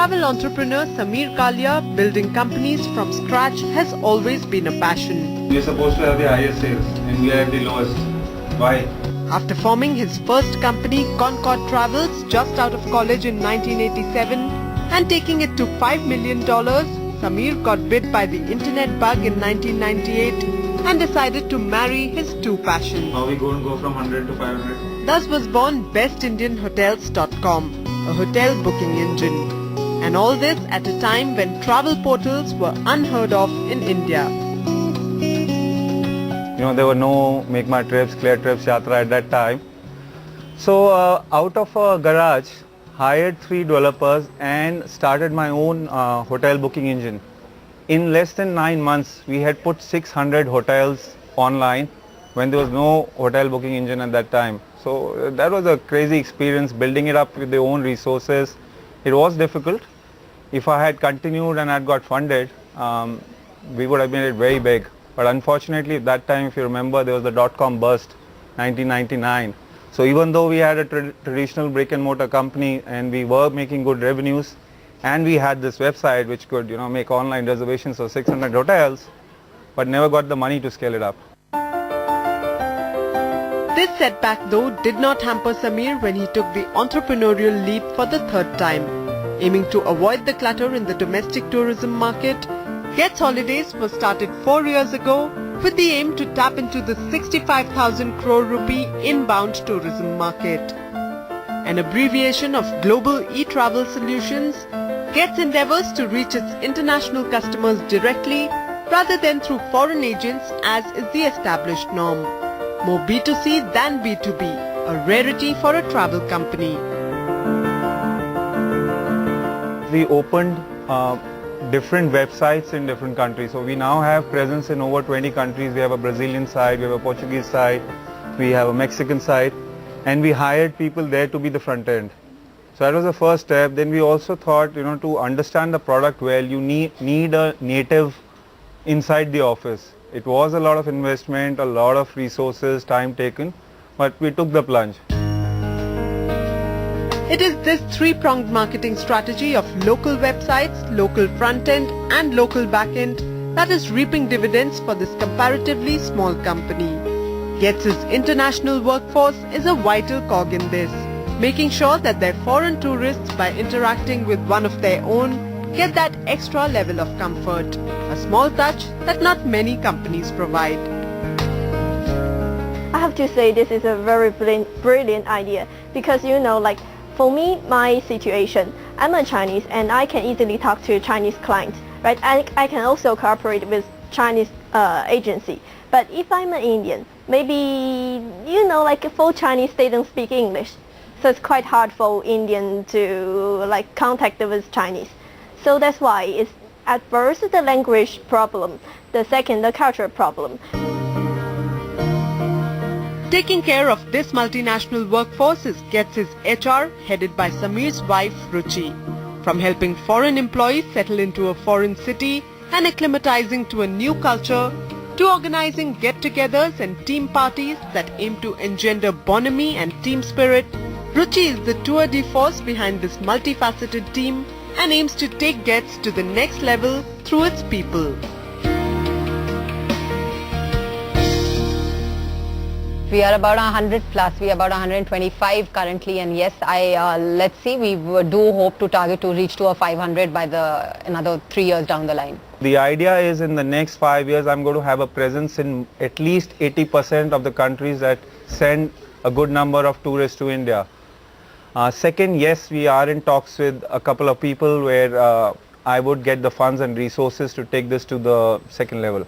travel entrepreneur Samir Kalia, building companies from scratch has always been a passion. We are supposed to have the highest sales and we are at the lowest. Why? After forming his first company, Concord Travels, just out of college in 1987 and taking it to $5 million, Samir got bit by the internet bug in 1998 and decided to marry his two passions. How we going to go from 100 to 500? Thus was born bestindianhotels.com, a hotel booking engine. And all this at a time when travel portals were unheard of in India. You know, there were no Make My Trips, Clear Trips, Yatra at that time. So out of a garage, hired 3 developers and started my own hotel booking engine. In less than 9 months, we had put 600 hotels online when there was no hotel booking engine at that time. So that was a crazy experience, building it up with their own resources. It was difficult. If I had continued and had got funded, we would have made it very big. But unfortunately, at that time, if you remember, there was the dot-com burst, 1999. So even though we had a traditional brick and mortar company and we were making good revenues, and we had this website which could, make online reservations for 600 hotels, but never got the money to scale it up. This setback though did not hamper Samir when he took the entrepreneurial leap for the third time. Aiming to avoid the clutter in the domestic tourism market, Gets Holidays was started 4 years ago with the aim to tap into the 65,000 crore rupee inbound tourism market. An abbreviation of Global E-Travel Solutions, Gets endeavors to reach its international customers directly rather than through foreign agents as is the established norm. More B2C than B2B, a rarity for a travel company. We opened different websites in different countries. So we now have presence in over 20 countries. We have a Brazilian site, we have a Portuguese site, we have a Mexican site, and we hired people there to be the front end. So that was the first step. Then we also thought, to understand the product well, you need a native inside the office. It was a lot of investment, a lot of resources, time taken, but we took the plunge. It is this three-pronged marketing strategy of local websites, local front-end and local back-end that is reaping dividends for this comparatively small company. Gets' international workforce is a vital cog in this, making sure that their foreign tourists, by interacting with one of their own, get that extra level of comfort, a small touch that not many companies provide. I have to say this is a very brilliant idea because for me, my situation, I'm a Chinese and I can easily talk to Chinese clients, right? I can also cooperate with Chinese agency. But if I'm an Indian, maybe, full Chinese, they don't speak English. So it's quite hard for Indian to contact with Chinese. So that's why it's at first the language problem, the second the culture problem. Taking care of this multinational workforce is Gets' HR, headed by Samir's wife Ruchi. From helping foreign employees settle into a foreign city and acclimatizing to a new culture, to organizing get-togethers and team parties that aim to engender bonhomie and team spirit, Ruchi is the tour de force behind this multifaceted team and aims to take Gets to the next level through its people. We are about 100 plus, we are about 125 currently, and yes, let's see, we do hope to target to reach to a 500 by another 3 years down the line. The idea is in the next 5 years, I'm going to have a presence in at least 80% of the countries that send a good number of tourists to India. Second, yes, we are in talks with a couple of people where I would get the funds and resources to take this to the second level.